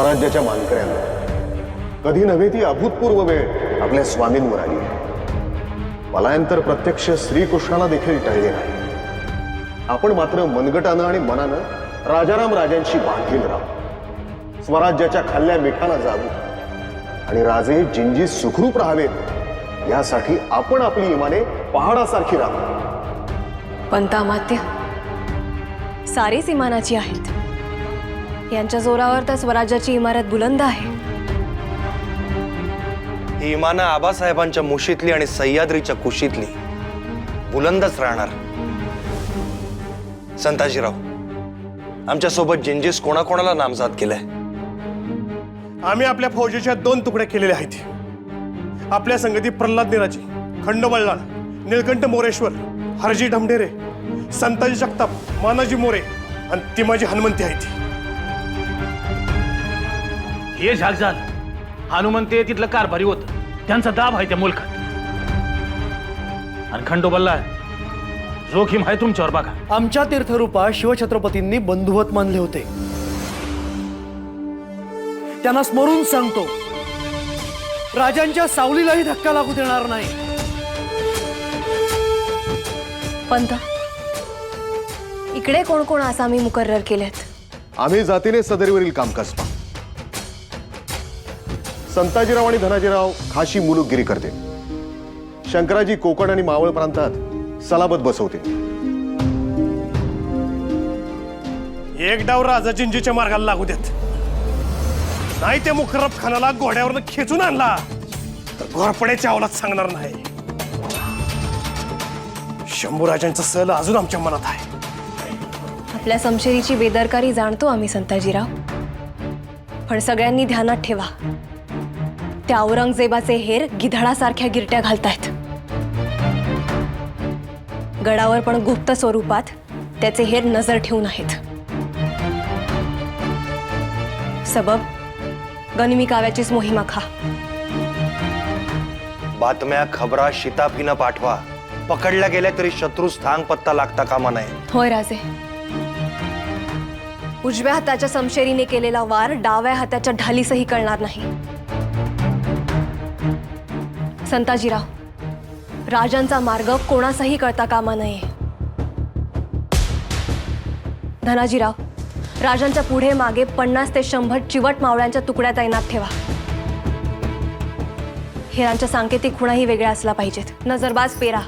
स्वराज्याच्या मानकऱ्यांना कधी नव्हे ती अभूतपूर्व वेळ आपल्या स्वामींवर आली आहे। पलायंतर प्रत्यक्ष श्रीकृष्णाला देखील टळले नाही। आपण मात्र मनगटानं आणि मनानं राजाराम राजांशी बांधील राहू, स्वराज्याच्या खाल्ल्या मिठाला जाऊ आणि राजे जिंजी सुखरूप राहावेत यासाठी आपण आपली इमाने पहाडासारखी राहू। पंतामात्य सारीच इमानाची आहेत। यांच्या जोरावर तर स्वराज्याची इमारत बुलंद आहे। ही इमानं आबासाहेबांच्या मुशीतली आणि सह्याद्रीच्या कुशीतली बुलंदच राहणार। संताजीराव, आमच्या सोबत जिंजीस कोणाकोणाला नामजाद केलंय? आम्ही आपल्या फौजेच्या 2 तुकड्या केलेल्या आहेत। आपल्या संगती प्रल्हाद निराजी, खंडोबळलाल, निळकंठ मोरेश्वर, हरजी ढमढेरे, संताजी जगताप, मानाजी मोरे आणि तिमाजी हनुमंती आहेत। हे झाकझाल हनुमंते तिथलं कारभारी होत, त्यांचा दाब आहे त्या मुलकात। आणि खंडोबाला जोखीम आहे तुमच्यावर बघा। आमच्या तीर्थरूपा शिवछत्रपतींनी बंधुवत मानले होते। त्यांना स्मरून सांगतो, राजांच्या सावलीलाही धक्का लागू देणार नाही। पंत, इकडे कोण कोण आसामी मुकर्रर केलेत? आम्ही जातीने सदरीवरील कामकाज पाहू। संताजीराव आणि धनाजीराव खाशी मुलुकगिरी करतील। शंकराजी कोकण आणि मावळ प्रांतात सलाबत बसवतील। एक डाव राजा जिंजीच्या मार्गाला लागू देत, नाही ते मुखरब खानाला घोड्यावरनं खेचून आणला तर घोरपड्याच्या अवलात सांगणार नाही। शंभूराजांचा सल अजून आमच्या मनात आहे। आपल्या समशेरीची बेदरकारी जाणतो आम्ही संताजीराव, पण सगळ्यांनी ध्यानात ठेवा, त्या औरंगजेबाचे हेर गिधाडासारख्या गिरट्या घालतायत। गडावर पण गुप्त स्वरूपात त्याचे हेर नजर ठेवून आहेत। सबब गनिमी काव्याचीच मोहिमा खा। बातम्या खबरा शिताफीनं पाठवा। पकडल्या गेल्या तरी शत्रूस थांग पत्ता लागता कामा नये। होय राजे, उजव्या हाताच्या समशेरीने केलेला वार डाव्या हाताच्या ढालीसही कळणार नाही। संताजीराव, राजांचा मार्ग कोणासही कळता कामा नये। धनाजीराव, राजांच्या पुढे मागे 50 ते 100 चिवट मावळ्यांच्या तुकड्या तैनात ठेवा। हेरांच्या सांकेतिक खुणाही वेगळ्या असला पाहिजेत। नजरबाज पेरा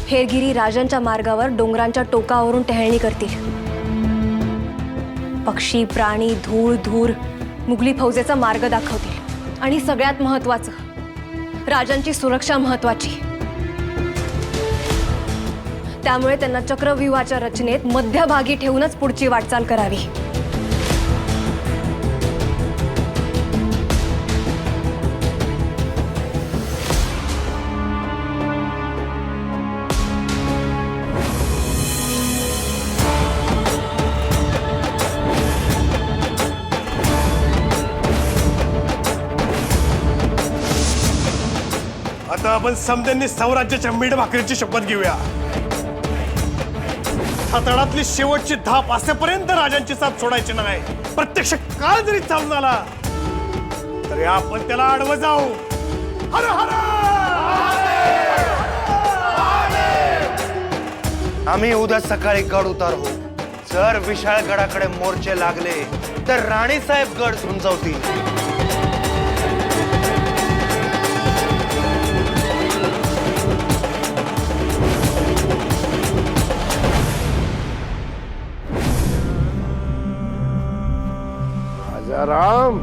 हेरगिरी राजांच्या मार्गावर डोंगरांच्या टोकावरून टहळणी करतील। पक्षी, प्राणी, धूळ, धूर मुघली फौजेचा मार्ग दाखवतील। आणि सगळ्यात महत्वाचं, राजांची सुरक्षा महत्वाची। त्यामुळे त्यांना चक्रव्यूहाच्या रचनेत मध्यभागी ठेवूनच पुढची वाटचाल करावी। आता आपण समद्यांनी स्वराज्याच्या मीठ भाकरीची शपथ घेऊया। हाताळातली शेवटची धाप असेपर्यंत राजांची साथ सोडायची नाही। प्रत्यक्ष काळ जरी चालून आला तरी आपण त्याला आडवं जाऊ। हर हर आम्ही उद्या सकाळी गड उतार हो। जर विशाळगडाकडे मोर्चे लागले तर राणीसाहेब गड झुंजवतील। राम,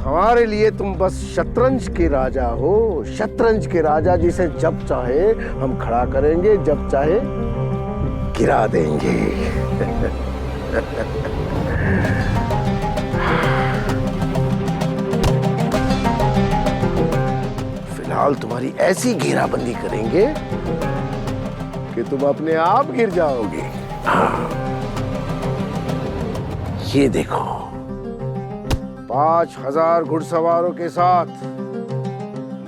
हमारे लिए तुम बस शतरंज के राजा हो, शतरंज के राजा जिसे जब चाहे हम खड़ा करेंगे, जब चाहे गिरा देंगे। फिलहाल तुम्हारी ऐसी घेराबंदी करेंगे कि तुम अपने आप गिर जाओगे। ये देखो, 5000 घुड़सवारों के साथ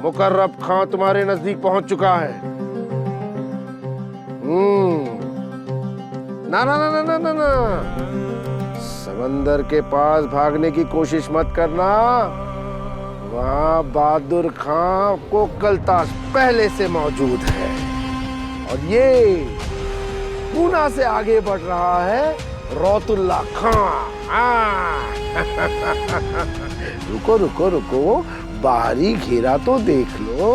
मुकर्रब खां तुम्हारे नजदीक पहुंच चुका है। ना ना ना ना ना ना ना, समंदर के पास भागने की कोशिश मत करना। वहां बहादुर खां को कलताश पहले से मौजूद है और ये पूना से आगे बढ़ रहा है रौतुल्ला खां। रुको रुको रुको, बाहरी घेरा तो देख लो।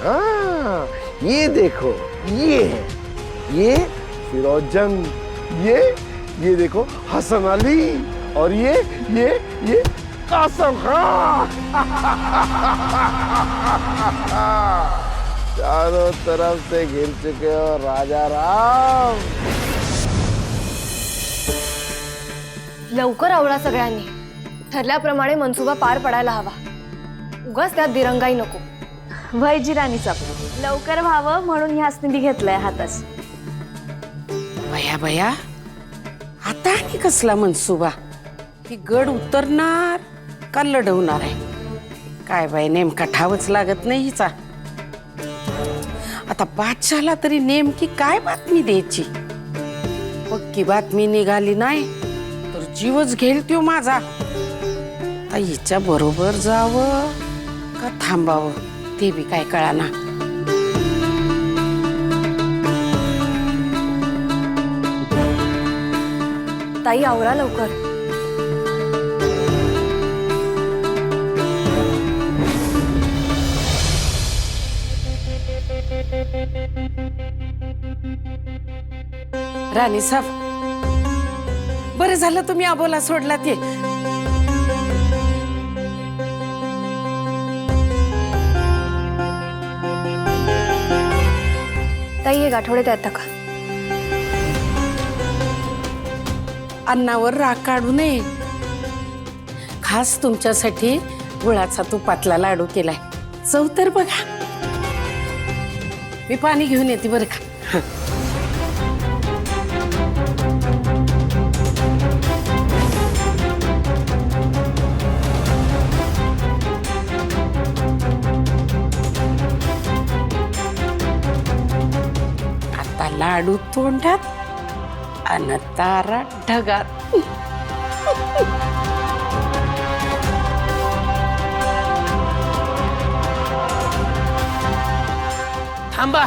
हाँ, ये देखो, ये है, ये फिरोज जंग, ये देखो हसन अली, और ये कासम खान। चारों तरफ से घिर चुके हो राजा राम। लवकर आवरा सगळ्यांनी, ठरल्याप्रमाणे मनसुबा पार पडायला हवा. उगाच त्यात दिरंगाई नको. वैजी राणीचा लवकर व्हावं म्हणून ह्या स्निधी घेतलाय हातास. बया बया, आता आणि कसला मनसुबा? ही गड उतरणार का लढवणार आहे? काय बाई, नेमका ठावच लागत नाही हिचा. आता बादशाला तरी नेमकी काय बातमी द्यायची? पक्की बातमी निघाली नाही तर जीवच घेईल त्यो माझा. आता हिच्या बरोबर जावं का थांबावं ते बी काय कळाना. ताई आवरा लवकर. राणी साहेब, बरं झालं तुम्ही आबोला सोडला. ते ताई एक आठवड्यात येता का? अन्नावर राग काढू नये. खास तुमच्यासाठी गुळाचा तुपातला लाडू केलाय. चव तर बघा. मी पाणी घेऊन येते बरं का. आता लाडू तोंडात आणि तारा ढगात. थांबा.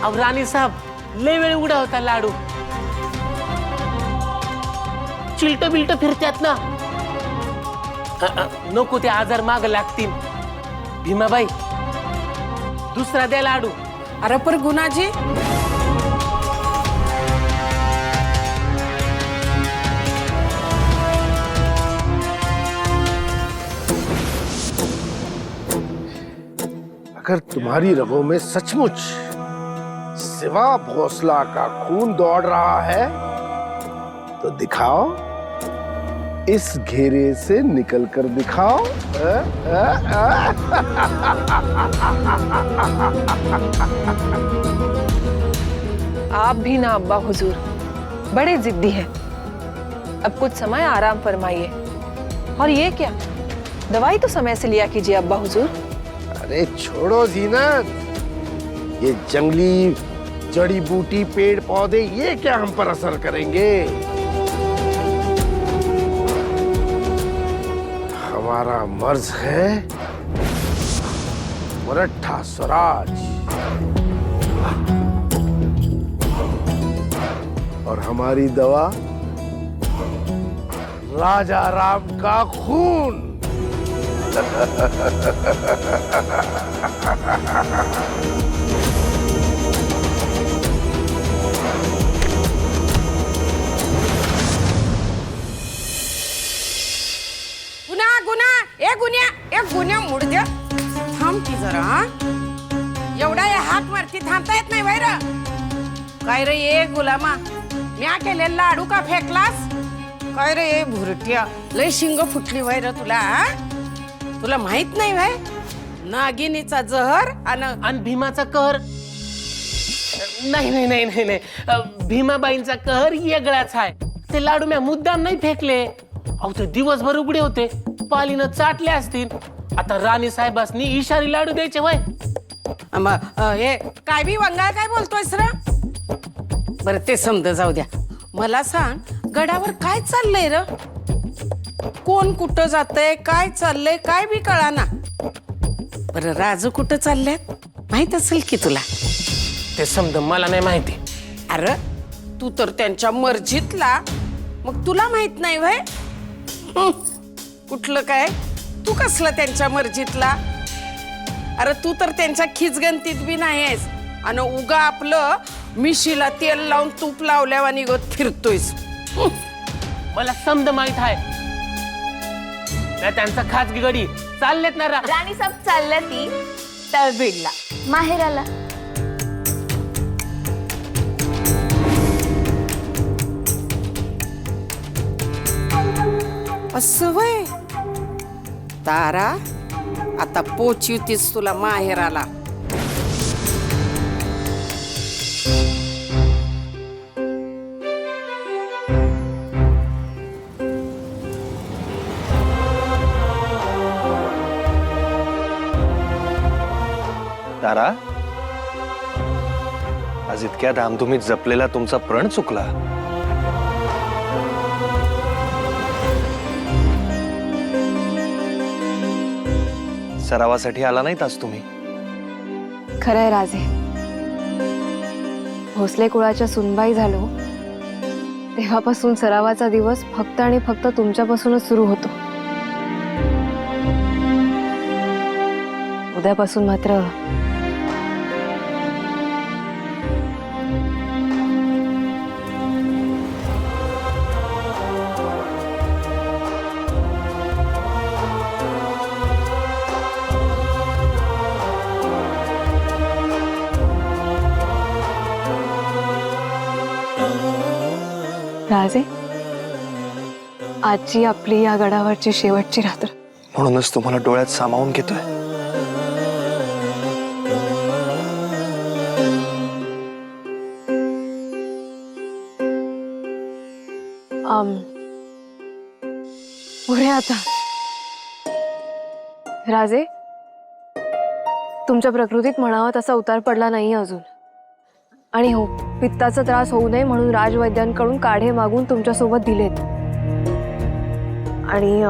अब राणी साहब, लय वेळ उडा होता लाडू. चिलट बिलट फिरत्यात ना. नको ते आजार माग लागतील. भीमाबाई, दुसरा द्या लाडू. अरे पर गुणाजी, अगर तुम्हारी रगों में सचमुच सिवा भोसला का खून दौड़ रहा है तो दिखाओ, इस घेरे से निकल कर दिखाओ. आप भी ना अब्बा हुजूर, बड़े जिद्दी हैं. अब कुछ समय आराम फरमाइए. और ये क्या, दवाई तो समय से लिया कीजिए अब्बा हुजूर. अरे छोड़ो जीनत, ये जंगली जड़ी बूटी पेड़ पौधे ये क्या हम पर असर करेंगे? हमारा मर्ज है मराठा स्वराज और हमारी दवा राजा राम का खून. गुन्या मुडद्या, थांब की जरा. एवढा या हात वरती थांबता येत नाही वैर. काय रे ये गुलामा, म्या केलेला लाडू का फेकलास? काय रे ये भुरट्या, लय शिंग फुटली वैर तुला. तुला माहित नाही वय, नागिनीचा जहर आणि भीमाचा कहर. नाही नाही नाही नाही नाही भीमाबाईंचा कहर वेगळाच आहे. ते लाडू म्या मुद्दाम नाही फेकले. अहो ते दिवसभर उघडे होते, पालीनं चाटले असतील. आता राणी साहेबांनी इशारी लाडू द्यायचे वय. हे काय बी वंगाळ काय बोलतोयस रे? बरं ते समज जाऊ द्या. मला सांग गडावर काय चाललंय र? कोण कुठं जातंय, काय चाललंय काय बी कळाना. बरं राजू कुठं चालल्यात माहित असेल की तुला? ते समज मला नाही माहिती. अरे तू तर त्यांच्या मर्जीतला, मग तुला माहित नाही वय? कुठलं काय तू कसला त्यांच्या मर्जीतला? अरे तू तर त्यांच्या खिचगंतीत बी नाही आहेस आणि उगा आपलं मिशीला तेल लावून तूप लावल्यावानी गोत फिरतोयस. मला समज माहित आहे. नाही त्यांचा खाजगी गडी चाललेत ना राणी सब चालल्या ती तळबीडला माहेराला. असं वय तारा, आता पोचीतीस तुला माहेराला. तारा, आज इतक्या धामधुमीत जपलेला तुमचा प्रण चुकला. सरावासाठी आला नाहीत आज तुम्ही? खरंय राजे, भोसले कुळाच्या सुनबाई झालो तेव्हापासून सरावाचा दिवस फक्त आणि फक्त तुमच्यापासूनच सुरू होतो. उद्यापासून मात्र राजे, आजची आपली या गडावरची शेवटची रात्र. म्हणूनच तुम्हाला डोळ्यात सामावून घेतोय. पुढे आता राजे, तुमच्या प्रकृतीत म्हणावा तसा उतार पडला नाही अजून. आणि हो, पित्ताचा त्रास होऊ नये म्हणून राजवैद्यांकडून काढे मागून तुमच्या सोबत दिलेत. आणि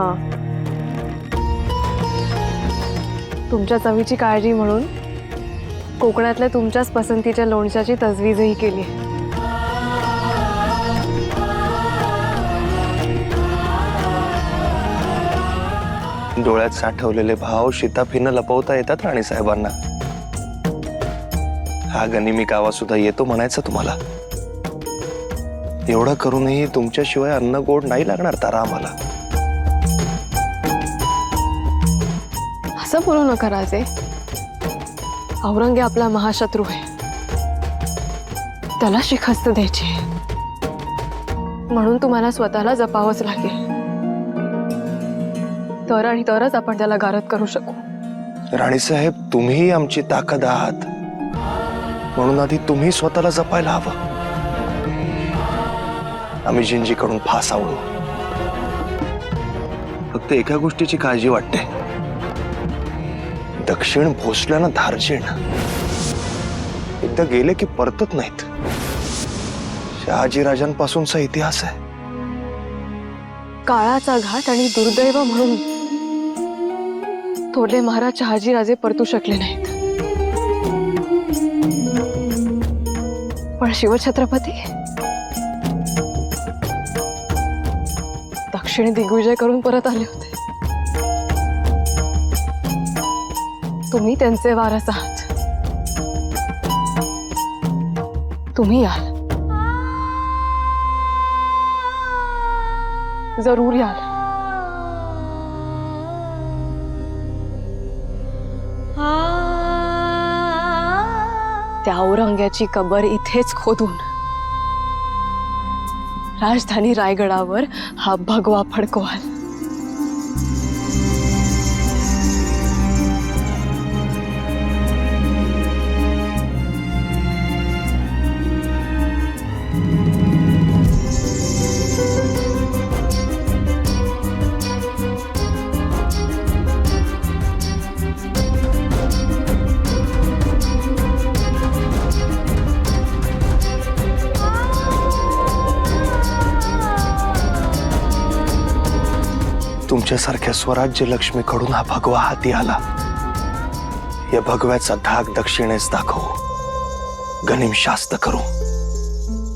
तुमच्या चवीची काळजी म्हणून कोकणातल्या तुमच्याच पसंतीच्या लोणच्याची तजवीजही केली. डोळ्यात साठवलेले भाव शिताफीनं लपवता येतात राणी साहेबांना. हा गनिमी कावा सुद्धा येतो म्हणायचं तुम्हाला. एवढं करूनही तुमच्याशिवाय अन्न गोड नाही लागणार तारा आम्हाला. असं बोलू नका राजे. औरंगे आपला महाशत्रू आहे, त्याला शिकस्त द्यायची आहे. म्हणून तुम्हाला स्वतःला जपावंच लागेल. तर आणि तरच आपण त्याला गारद करू शकू. राणीसाहेब, तुम्ही आमची ताकद आहात, म्हणून आधी तुम्ही स्वतःला जपायला हवं. आम्ही जिंजीकडून फास आवडू. फक्त एका गोष्टीची काळजी वाटते, दक्षिण भोसल्यानं धारजीण एकदा गेले की परतत नाहीत. शहाजीराजांपासूनचा इतिहास आहे. काळाचा घाट आणि दुर्दैव म्हणून थोरले महाराज शहाजीराजे परतू शकले नाहीत. पण शिवछत्रपती दक्षिण दिग्विजय करून परत आले होते. तुम्ही त्यांचे वारस आहात. तुम्ही याल, जरूर याल. त्या औरंग्याची कबर इथेच खोदून राजधानी रायगडावर हा भगवा फडकवाल. तुमच्यासारख्या स्वराज्य लक्ष्मीकडून हा भगवा हाती आला, या भगव्याचा धाक दक्षिणेस दाखवू, गनिम शास्त करू.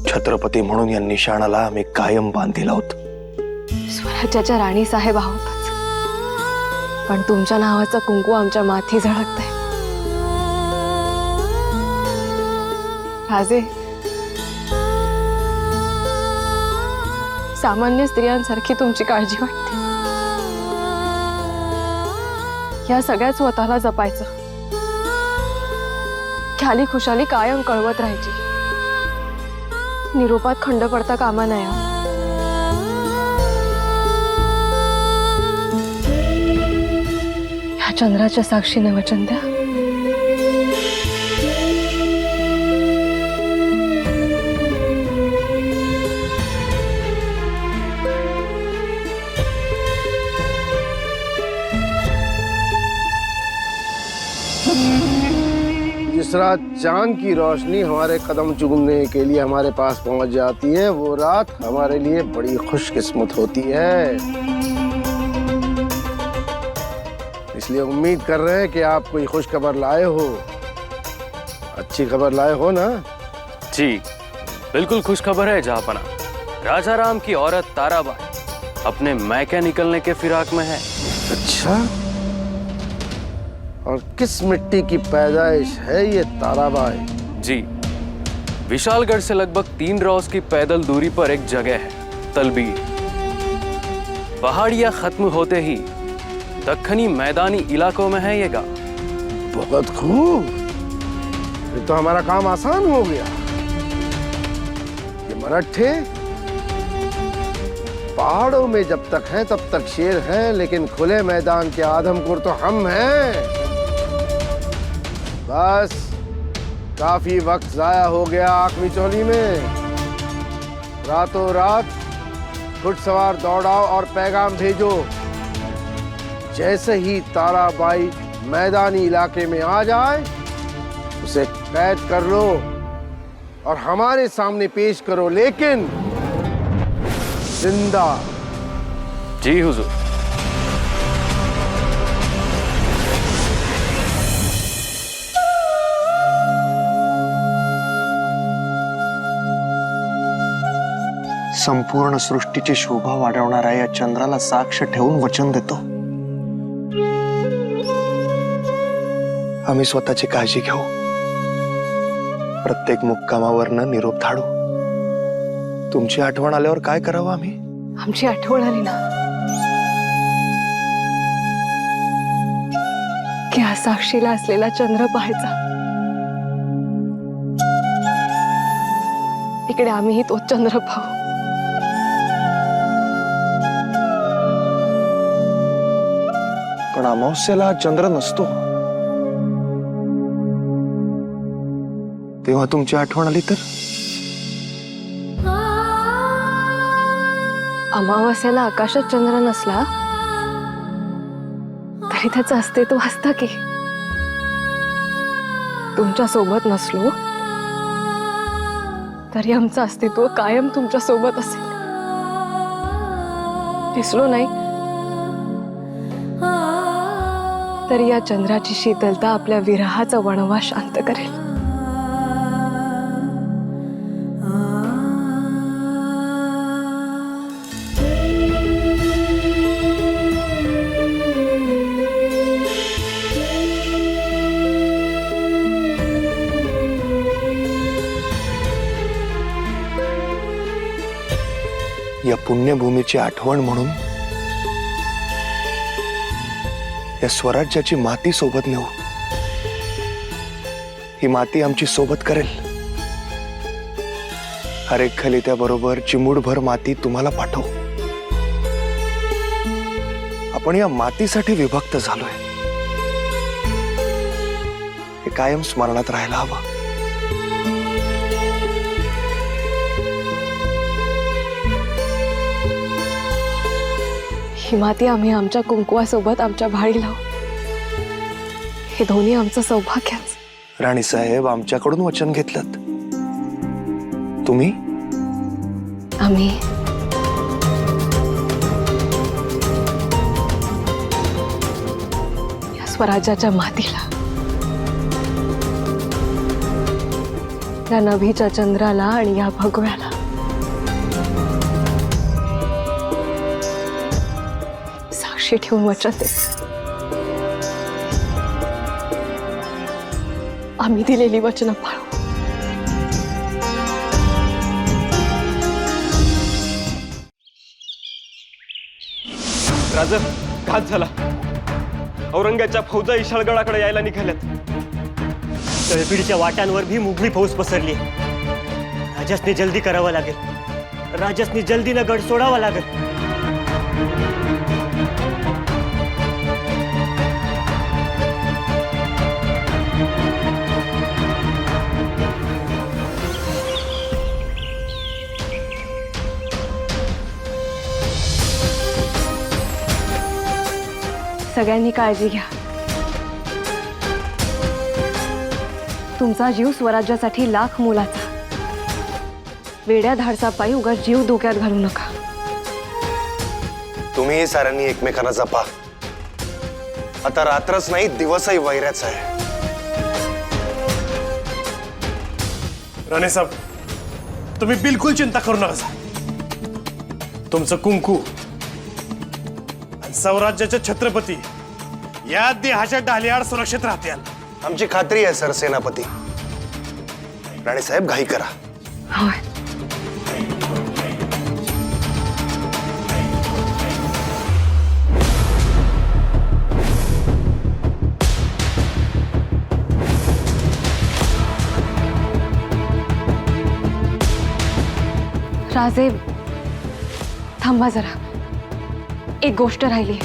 छत्रपती म्हणून या निशाणाला आम्ही कायम बांधील आहोत. स्वराज्याच्या राणी साहेब आहोतच, पण तुमच्या नावाचं कुंकू आमच्या माथी झळकतंय. राजे, सामान्य स्त्रियांसारखी तुमची काळजी वाटते. या सगळ्या स्वतःला जपायचं, ख्याली खुशाली कायम कळवत राहायची. निरोपात खंड पडता कामा नये. ह्या चंद्राच्या साक्षीने वचन द्या. जिस रात चांद की रोशनी हमारे कदम चूमने के लिए हमारे पास पहुंच जाती है, वो रात हमारे लिए बड़ी खुशकिस्मत होती है. इसलिए उम्मीद कर रहे हैं कि आप कोई खुश खबर लाए हो. अच्छी खबर लाए हो ना? जी बिल्कुल खुश खबर है जहाँपना. राजा राम की औरत ताराबाई अपने मैके निकलने के फिराक में है. अच्छा, और किस मिट्टी की पैदाइश है ये ताराबाई? जी विशालगढ़ से लगभग 3 रोज की पैदल दूरी पर एक जगह है, तलबीर. पहाड़ियां खत्म होते ही दक्खनी मैदानी इलाकों में है ये गांव. बहुत खूब, ये तो हमारा काम आसान हो गया. ये मराठे पहाड़ों में जब तक हैं तब तक शेर हैं, लेकिन खुले मैदान के आदमखोर तो हम हैं. बस काफी वक्त जाया हो गया आंख मिचौली में. रातों रात घुड़सवार दौड़ाओ और पैगाम भेजो. जैसे ही ताराबाई मैदानी इलाके में आ जाए, उसे कैद कर लो और हमारे सामने पेश करो, लेकिन जिंदा. जी हुजूर. संपूर्ण सृष्टीची शोभा वाढवणाऱ्या या चंद्राला साक्ष ठेवून वचन देतो, आम्ही स्वतःची काळजी घेऊ. प्रत्येक मुक्कामावरनं निरोप धाडू. तुमची आठवण आल्यावर काय करावं आम्ही? आमची आठवण आली ना की हा साक्षीला असलेला चंद्र पाहायचा. इकडे आम्हीही तोच चंद्र पाहू. पण अमावस्येला चंद्र नसतो. तेव्हा तुमची आठवण आली तर? अमावास्याला आकाशात चंद्र नसला तरी त्याचं अस्तित्व असतं की. तुमच्या सोबत नसलो तरी आमचं अस्तित्व कायम तुमच्या सोबत असेल. दिसलो नाही तरी या चंद्राची शीतलता आपल्या विरहाचा वणवा शांत करेल. या पुण्यभूमीची आठवण म्हणून या स्वराज्याची माती सोबत नेऊ. ही माती आमची सोबत करेल. हर एक खलित्याबरोबर चिमूटभर माती तुम्हाला पाठवू. आपण या मातीसाठी विभक्त झालोय, हे कायम स्मरणात राहायला हवं. ही माती आम्ही आमच्या कुंकवासोबत आमच्या भाळी लावू. हे दोन्ही आमचं सौभाग्यच. राणी साहेब, आमच्याकडून वचन घेतलं. तुम्ही? आम्ही स्वराज्याच्या मातीला, या नभीच्या चंद्राला आणि या भगव्याला साक्षी ठेवून वचन देते, आम्ही दिलेली वचनं पाळू. राजा, घात झाला. औरंगाच्या फौजा इशाळगडाकडे यायला निघाल्यात. तळपीडच्या वाटांवर भी मुघली फौज पसरली. राजासने जल्दी करावं लागेल. राजासने जल्दीनं गड सोडावा लागेल. सगळ्यांनी काळजी घ्या. तुमचा जीव स्वराज्यासाठी लाख मोलाचा. वेड्या धाडसा पायी उगाच जीव धोक्यात घालू नका. तुम्ही साऱ्यांनी एकमेकांना जपा. आता रात्रच नाही, दिवसही वैऱ्याचा आहे. राणे साहेब, तुम्ही बिलकुल चिंता करू नका. तुमचं कुंकू आणि स्वराज्याचे छत्रपती या देहाच्या डालीआड सुरक्षित राहतील. आमची खात्री आहे सरसेनापती. राणेसाहेब, घाई करा. होय. राजे, थांबा जरा. एक गोष्ट राहिली.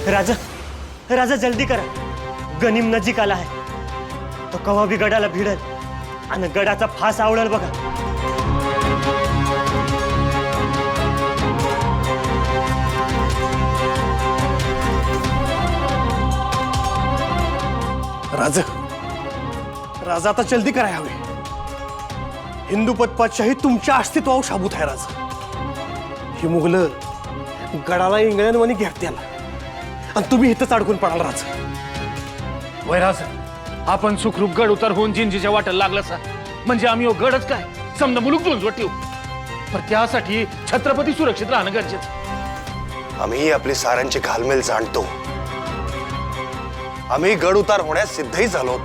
राजा, राजा जल्दी करा. गनिम नजीक आला आहे. तो कवा बी गडाला भिडल आणि गडाचा फास आवळल बघा. राजा, राजा आता जल्दी करायला हवे. हिंदू पातशाही तुमच्या अस्तित्वावर शाबूत आहे. राजा, ही मुघलं गडाला इंग्लंडवानी घेत्याला आणि तुम्ही इथंच अडकून पडाल. राजा, वैराज, आपण सुखरूप गड उतार होऊन जिंजीच्या वाटेला लागला सा म्हणजे आम्ही गडच काय समजा मुलूक झुंजवत ठेवू. पण त्यासाठी छत्रपती सुरक्षित राहणं गरजेचं. आम्ही आपली साऱ्यांची घालमेल जाणतो. आम्ही गड उतार होण्यास सिद्धही झालो.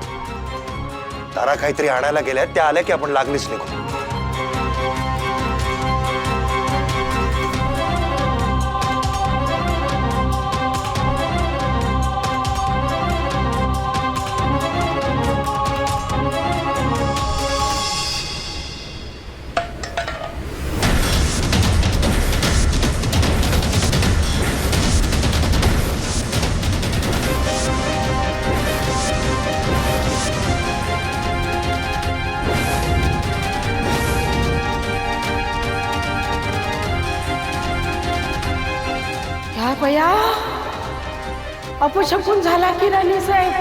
तारा काहीतरी आणायला गेल्या, त्या आल्या की आपण लागलीच निघू. ह्या बया, अपशकुन झाला की राणी साहेब.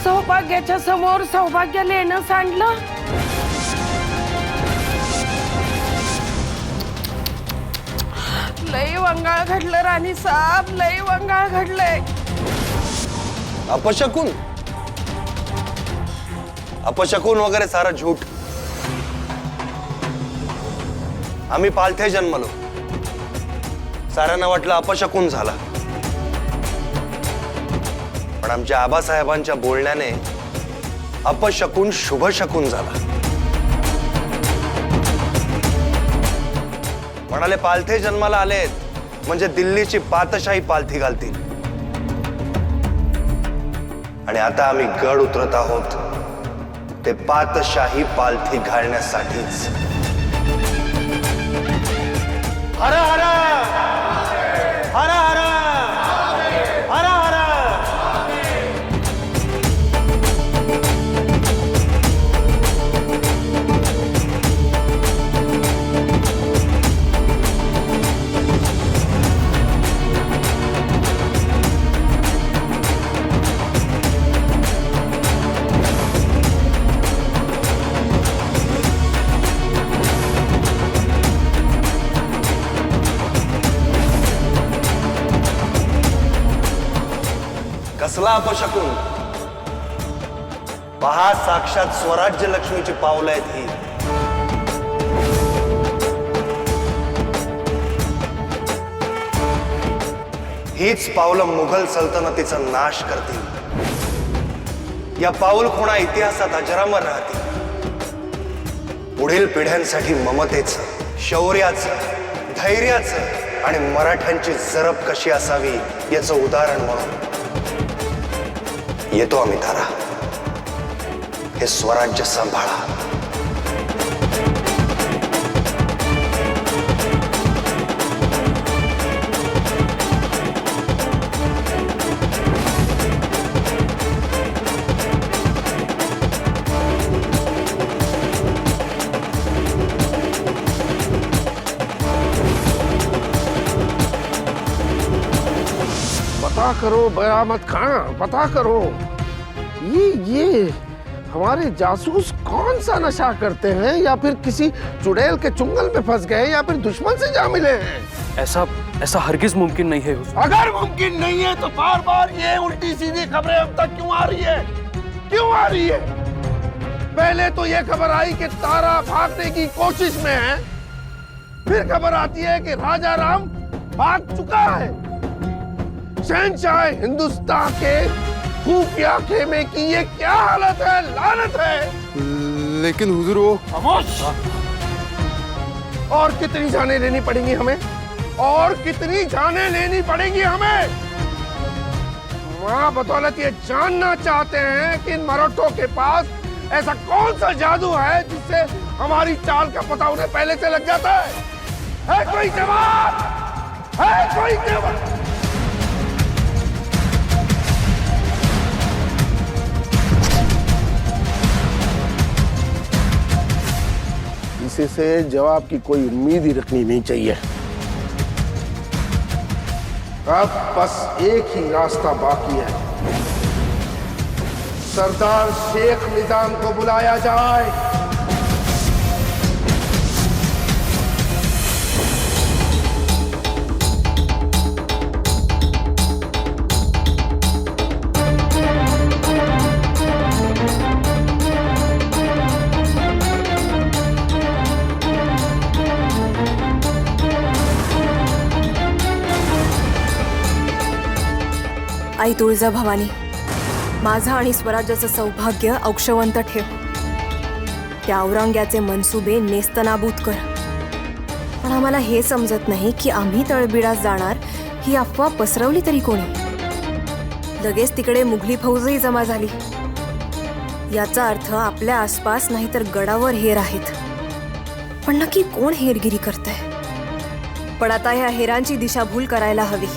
सौभाग्याच्या समोर सौभाग्य लेणं सांडलं. लई वंगाळ घडलं राणी साहेब, लई वंगाळ घडलंय. अपशकुन अपशकुन वगैरे सारं झूठ. आम्ही पालथे जन्मलो. साऱ्यांना वाटलं अपशकुन झाला, पण आमच्या आबासाहेबांच्या बोलण्याने अपशकुन शुभशकुन झाला. म्हणाले पालथे जन्माला आलेत म्हणजे दिल्लीची पातशाही पालथी घालतील. आणि आता आम्ही गड उतरत आहोत ते पातशाही पालथी घालण्यासाठीच. हर हर हर हर हर हर. कसला अपशकून. पहा, साक्षात स्वराज्य लक्ष्मीची पावलं आहेत ही. हीच पावलं मुघल सल्तनतीचा नाश करतील. या पाऊल खुणा इतिहासात अजरामर राहतील. पुढील पिढ्यांसाठी ममतेचं, शौर्याचं, धैर्याचं आणि मराठ्यांची जरब कशी असावी याचं उदाहरण म्हणून येतो आम्ही तारा. हे स्वराज्य सांभाळा. पता करो बयामत खां, पता करो ये हमारे जासूस कौन सा नशा करते हैं, या फिर किसी चुड़ैल के चुंगल में फंस गए, या फिर दुश्मन से जा मिले हैं. ऐसा हरगिज मुमकिन नहीं है हुजूर. अगर मुमकिन नहीं है तो बार बार ये उल्टी सीधी खबरें अब तक क्यों आ रही है? क्यों आ रही है? पहले तो ये खबर आई कि तारा भागने की कोशिश में है, फिर खबर आती है कि राजा राम भाग चुका है. शहंशाह हिंदुस्तान के खुफिया खेमे की ये क्या हालत है? लानत है. लेकिन हुजूर वो खामोश. और कितनी जानें लेनी पड़ेंगी हमें? और कितनी जानें लेनी पड़ेंगी हमें? मां बदौलत ये जानना चाहते हैं कि इन मराठों के पास ऐसा कौन सा जादू है जिससे हमारी चाल का पता उन्हें पहले से लग जाता है. है कोई जवाब? है कोई जवाब? इससे जवाब की कोई उम्मीद ही रखनी नहीं चाहिए. अब बस एक ही रास्ता बाकी है. सरदार शेख निजाम को बुलाया जाए. आई तुळजा भवानी, माझं आणि स्वराज्याचं सौभाग्य औक्षवंत ठेव. त्या औरंग्याचे मनसुबे नेस्तनाबूत कर. पण आम्हाला हे समजत नाही की आम्ही तळबिडास जाणार ही अफवा पसरवली तरी कोणी. लगेच तिकडे मुघली फौजही जमा झाली. याचा अर्थ आपल्या आसपास नाहीतर गडावर हेर आहेत. पण नक्की कोण हेरगिरी करतंय? पण आता ह्या हेरांची दिशाभूल करायला हवी.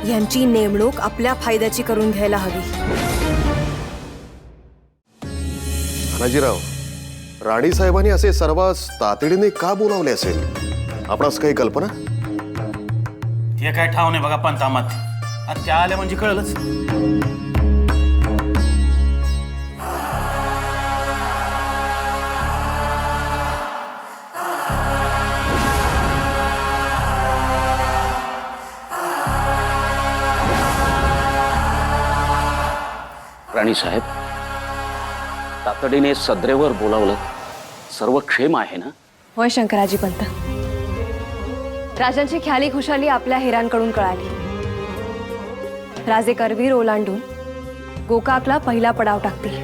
यांची नेमणूक आपल्या फायद्याची करून घ्यायला हवी. तानाजीराव, राणी साहेबांनी असे सर्वांस तातडीने का बोलावले असेल? आपणास काही कल्पना? हे काय ठाव नाही बघा पंतामात. आता त्या आल्या म्हणजे कळलंच. राणी साहेब, तातडीने सद्रेवर बोलावलं. सर्व क्षेम आहे ना? होय शंकराजी पंत. राजांची ख्याली खुशाली आपल्या हेरांकडून कळाली. राजे करवीर ओलांडून गोकाकला पहिला पडाव टाकतील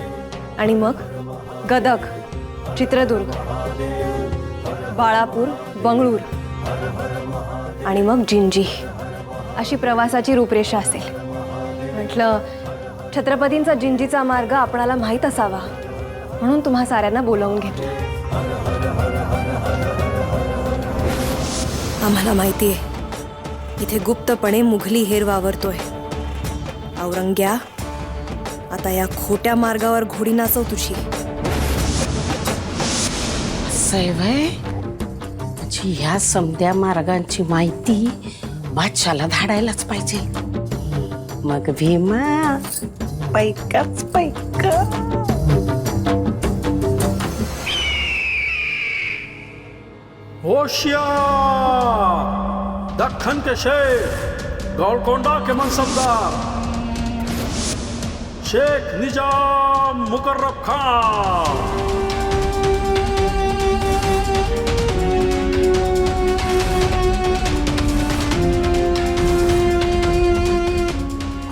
आणि मग गदग, चित्रदुर्ग, बाळापूर, बंगळूर आणि मग जिंजी अशी प्रवासाची रूपरेषा असेल. म्हटलं छत्रपतींचा जिंजीचा मार्ग आपणाला माहीत असावा म्हणून तुम्हा साऱ्यांना बोलावून घेतलं. आम्हाला माहिती आहे इथे गुप्तपणे मुघली हेर वावरतोय. औरंग्या, आता या खोट्या मार्गावर घोडी नाचव तुझी. सैवय म्हणजे ह्या समध्या मार्गांची माहिती बादशाला धाडायलाच पाहिजे. मग भीमा पैकाच पैका. होशियार, दक्खन के शेर, गोलकोंडा के मनसबदार, शेख निजाम मुकर्रब खान।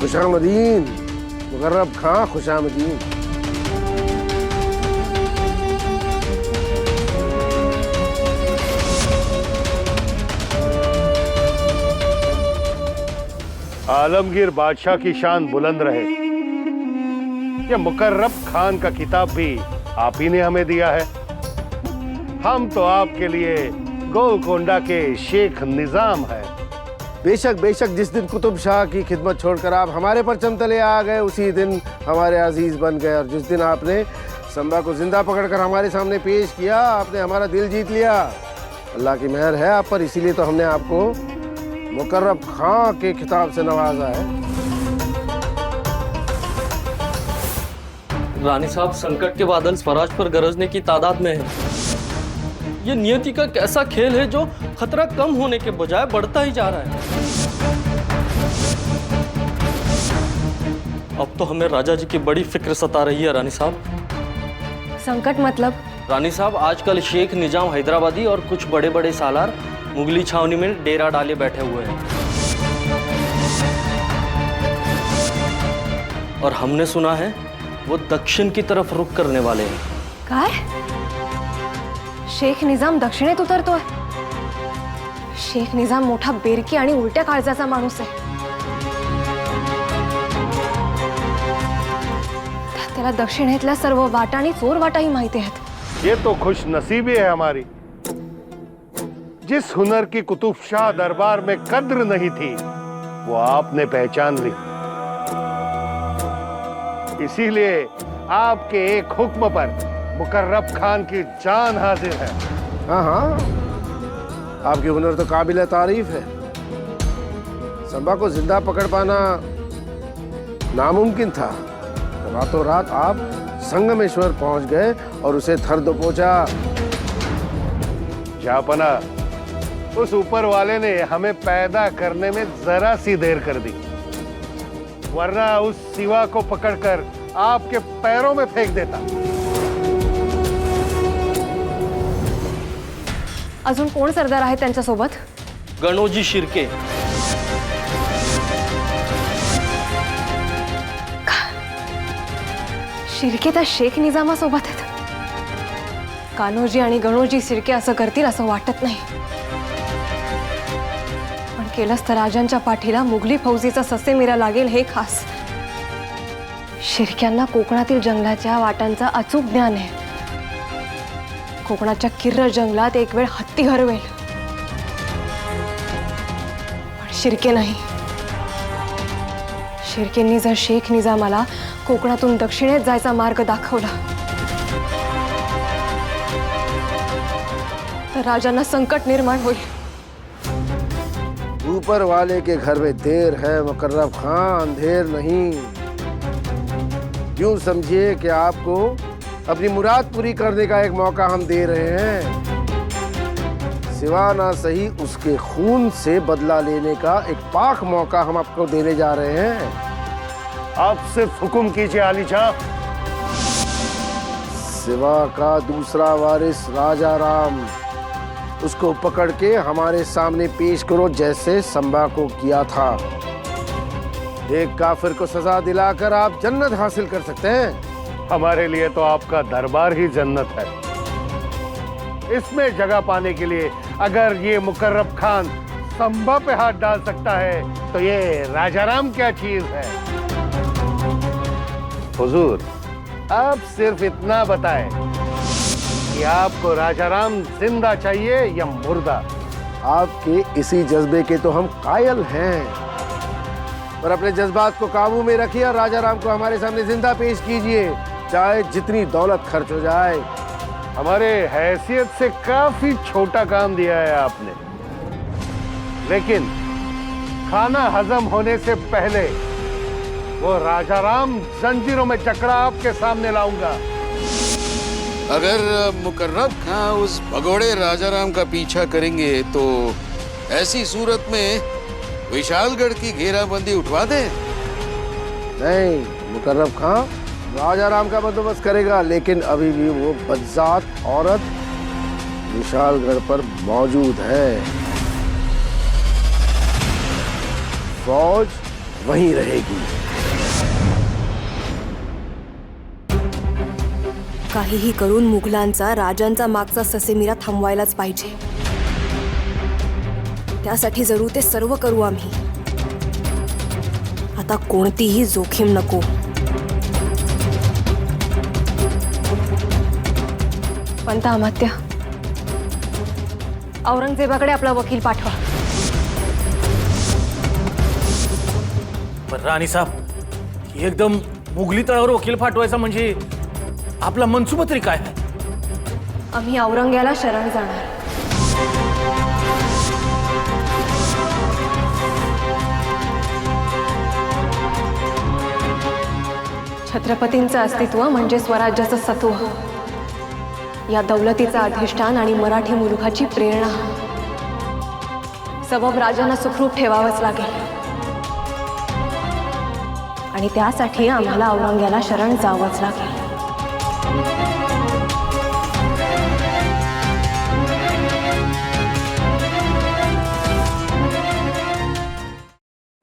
खुशामदीन मुकर्रब खां, खुशामदीन। आलमगीर बादशाह की शान बुलंद रहे। ये मुकर्रब खान का किताब भी आप ही ने हमें दिया है। हम तो आपके लिए गोलकोंडा के शेख निजाम है। बेशक बेशक, जिस दिन कुतुब शाह की खिदमत छोड़कर आप हमारे परचम तले आ गए उसी दिन हमारे अजीज बन गए। और जिस दिन आपने संबा को जिंदा पकड़कर हमारे सामने पेश किया, आपने हमारा दिल जीत लिया। अल्लाह की मेहर है आप पर, इसीलिए तो हमने आपको मुकर्रब खां के खिताब से नवाजा है। रानी साहब, संकट के बादल स्वराज पर गरजने की तादाद में है। ये नियति का कैसा खेल है जो खतरा कम होने के बजाय बढ़ता ही जा रहा है। अब तो हमें राजा जी की बड़ी फिक्र सता रही है रानी साहब। संकट मतलब? रानी साहब, आजकल शेख निजाम हैदराबादी और कुछ बड़े बड़े सालार मुगली छावनी में डेरा डाले बैठे हुए हैं। और हमने सुना है वो दक्षिण की तरफ रुख करने वाले हैं। काय? शेख निजाम दक्षिणेत उतरतोय? शेख निजाम मोठा बेरकी आणि उलट्या काळजाचा माणूस आहे। त्याला दक्षिणेतल्या सर्व वाटा आणि चोर वाटाही माहिती आहेत। ये तो खुश नसीबी है हमारी। जिस हुनर की कुतुब शाह दरबार में कद्र नहीं थी, वो आपने पहचान ली। इसीलिए आपके एक हुक्म पर मुकर्रब खान की जान हाजिर है। हाँ हाँ, आपकी हुनर तो काबिल तारीफ है। संबा को जिंदा पकड़ पाना नामुमकिन था। रातों रात आप संगमेश्वर पहुंच गए और उसे थर दबोचा। जापना, उस ऊपर वाले ने हमें पैदा करने में जरा सी देर कर दी, वरना उस सिवा को पकड़कर आपके पैरों में फेंक देता। अजून कोण सरदार आहे त्यांच्यासोबत? गणोजी शिर्के। शिर्के त्या शेख निजामासोबत आहेत? कान्होजी आणि गणोजी शिर्के असं करतील असं वाटत नाही। पण केलंच तर राजांच्या पाठीला मुघली फौजीचा ससेमिरा लागेल हे खास। शिर्क्यांना कोकणातील जंगलाच्या वाटांचा अचूक ज्ञान आहे। कोकणाच्या किर्र जंगलात एक वेळ हत्ती हरवेल, पण शिर्के नाही। शिर्केंनी जर शेख निजामाला कोकणातून दक्षिणेत जायचा मार्ग दाखवला तर राजांना संकट निर्माण होईल। ऊपर वाले के घर में देर है मुकर्रब खां, अंधेर नहीं। यूं समझिए कि आपको अपनी मुराद पूरी करने का एक मौका हम दे रहे हैं। सिवा ना सही उसके खून से बदला लेने का एक पाक मौका हम आपको देने जा रहे हैं। आप सिर्फ हुक्म कीजिए आली शाह। सिवा का दूसरा वारिस राजा राम, उसको पकड़ के हमारे सामने पेश करो जैसे संबा को किया था। एक काफिर को सजा दिलाकर आप जन्नत हासिल कर सकते हैं। हमारे लिए तो आपका दरबार ही जन्नत है। इसमें जगह पाने के लिए अगर ये मुकर्रब खान संबा पे हाथ डाल सकता है तो ये राजाराम क्या चीज है। हुजूर, आप सिर्फ इतना बताएं कि आपको राजाराम जिंदा चाहिए या मुर्दा। आपके इसी जज्बे के तो हम कायल हैं, पर अपने जज्बात को काबू में रखिए और राजाराम को हमारे सामने जिंदा पेश कीजिए, चाहे जितनी दौलत खर्च हो जाए। हमारे हैसियत से काफी छोटा काम दिया है आपने, लेकिन खाना हजम होने से पहले वो राजाराम जंजीरों में जकड़ा आपके सामने लाऊंगा। अगर मुकर्रब खां उस भगोड़े राजाराम का पीछा करेंगे तो ऐसी सूरत में विशालगढ़ की घेराबंदी उठवा दें। नहीं, मुकर्रब खां राजा राम का बंदोबस्त करेगा, लेकिन अभी भी वो बदजात औरत विशालगढ़ पर मौजूद है। फौज वहीं रहेगी। काहीही करून मुघलांचा राजांचा मागचा ससेमिरा थांबवायलाच पाहिजे. त्यासाठी जरूर ते सर्व करू आम्ही. आता कोणतीही जोखीम नको. पंत अमात्य, औरंगजेबाकडे आपला वकील पाठवा. पण राणी साहेब, एकदम मुघली तळावर वकील पाठवायचा म्हणजे आपला मनसुबा तरी काय आहे? आम्ही औरंग्याला शरण जाणार. छत्रपतींचं अस्तित्व म्हणजे स्वराज्याचं सत्व, या दौलतीचं अधिष्ठान आणि मराठी मुलुखाची प्रेरणा. सबब राजांना सुखरूप ठेवावंच लागेल आणि त्यासाठी आम्हाला औरंग्याला शरण जावंच लागेल.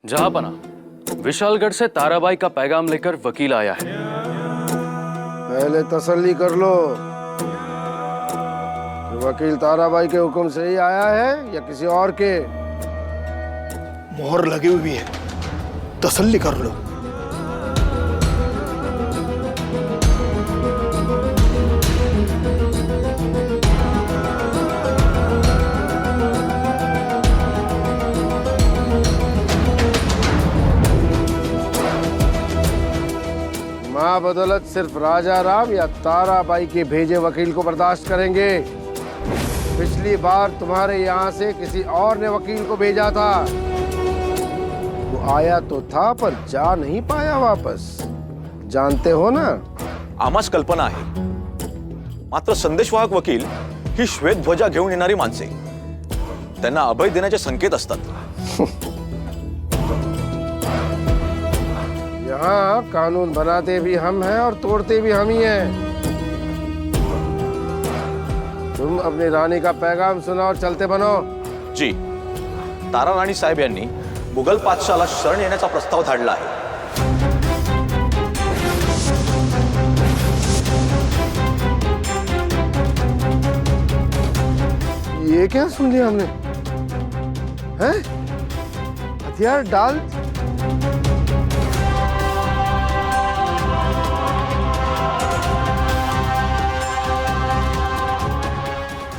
जहांपना, विशालगढ़ से ताराबाई का पैगाम लेकर वकील आया है. पहले तसल्ली कर लो कि वकील ताराबाई के हुक्म से ही आया है या किसी और के. मोहर लगी हुई है, तसल्ली कर लो. माँ बदौलत सिर्फ राजा राम या ताराबाई के भेजे वकील को बर्दाश्त करेंगे. पिछली बार तुम्हारे यहाँ से किसी और ने वकील को भेजा था. वो आया तो था पर जा नहीं पाया वापस. जानते हो ना? आम्हास कल्पना आहे, मात्र संदेशवाहक वकील ही श्वेतध्वजा घेऊन येणारी माणसे, त्यांना अभय देण्याचे संकेत असतात. यहाँ कानून बनाते भी हम हैं और तोड़ते भी हम ही हैं. तुम अपनी रानी का पैगाम सुना और चलते बनो. जी, तारा राणी साहेब यांनी मुघल पातशाला शरण येण्याचा प्रस्ताव धाडला आहे. ये क्या सुन लिया हमने? हैं? हथियार डाल.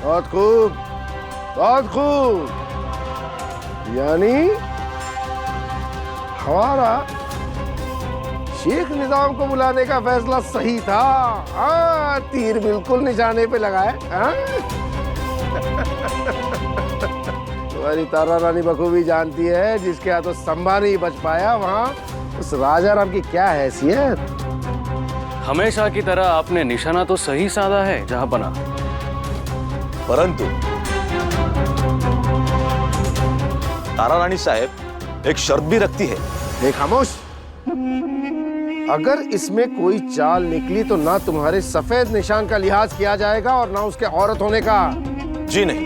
बहुत खूब, बहुत खूब. यानी हमारा शेख निजाम को बुलाने का फैसला सही था. हाँ, तीर बिल्कुल निशाने पे लगा है. हाँ? तुम्हारी तारा रानी बखूबी जानती है, जिसके हाथों संभा नहीं बच पाया, वहां उस राजा राम की क्या हैसियत. हमेशा की तरह आपने निशाना तो सही साधा है जहांपना, परंतु तारा राणी साहेब एक शर्त भी रखती है. देख खामोश. अगर इसमें कोई चाल निकली तो ना तुम्हारे सफेद निशान का लिहाज किया जाएगा और ना उसके औरत होने का. जी नहीं,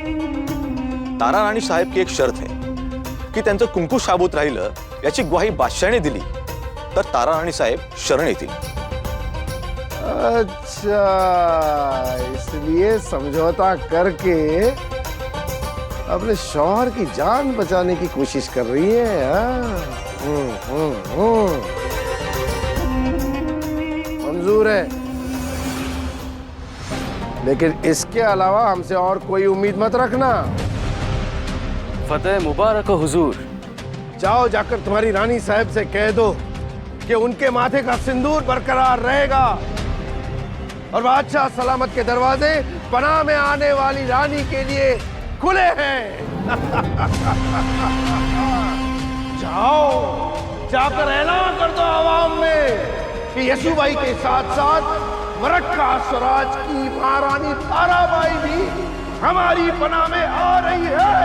तारा राणी साहेब की एक शर्त है की त्यांचं कुंकू शाबूत राहिलं याची ग्वाही बादशाहने दिली तर तारा राणी साहेब शरण येतील. अच्छा, इसलिए समझौता करके अपने शौहर की जान बचाने की कोशिश कर रही है. मंजूर है, लेकिन इसके अलावा हमसे और कोई उम्मीद मत रखना. फतेह मुबारक हो हुजूर. जाओ, जाकर तुम्हारी रानी साहब से कह दो कि उनके माथे का सिंदूर बरकरार रहेगा और बादशाह सलामत के दरवाजे पनाह में आने वाली रानी के लिए खुले हैं. जाओ, जाकर ऐलान कर दो आवाम में कि यशुबाई के साथ साथ मरक्का स्वराज की महारानी ताराबाई भी हमारी पनाह में आ रही है.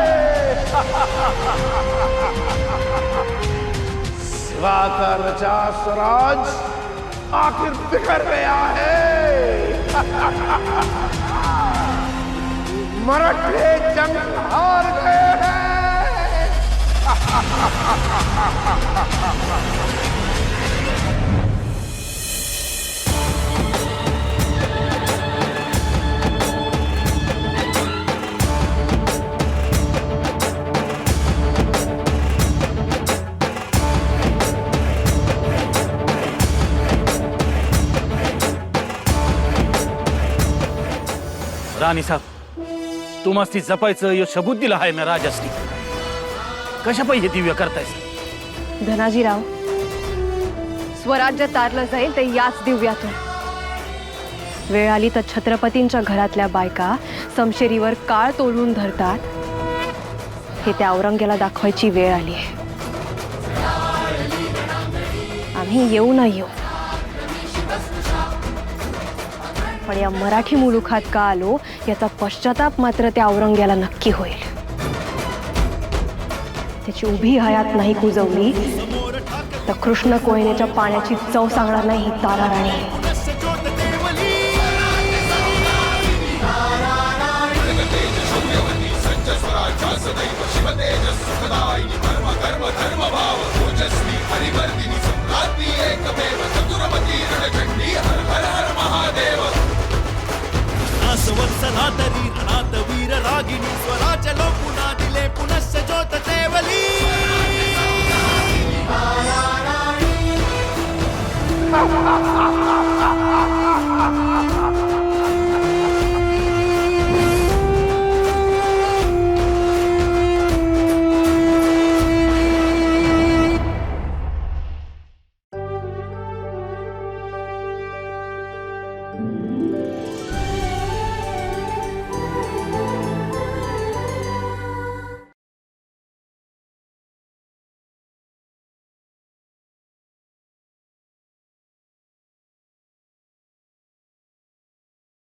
सिवा का रचा स्वराज आखिर बिखर गया है। मराठे जंग हार गए हैं। राणी साहेब तुम्हाला जपायचं यो सबूत दिला आहे मी राजासनी कशा पाहिजे दिव्य करतायस धनाजीराव स्वराज्य तारलं जाईल ते याच दिव्यातून वेळ आली तर छत्रपतींच्या घरातल्या बायका समशेरीवर काळ तोडून धरतात हे त्या औरंग्याला दाखवायची वेळ आली आहे आम्ही येऊ ना येऊ पण या मराठी मुलुखात का आलो याचा पश्चाताप मात्र त्या औरंग्याला नक्की होईल त्याची उभी हयात नाही कुजवली तर कृष्ण कोयनेच्या पाण्याची चव सांगणार नाही ही तारा राणी वत्सला तरी रणात वीर रागिणी स्वराज्य लोकुना दिले पुनश्च ज्योत केवली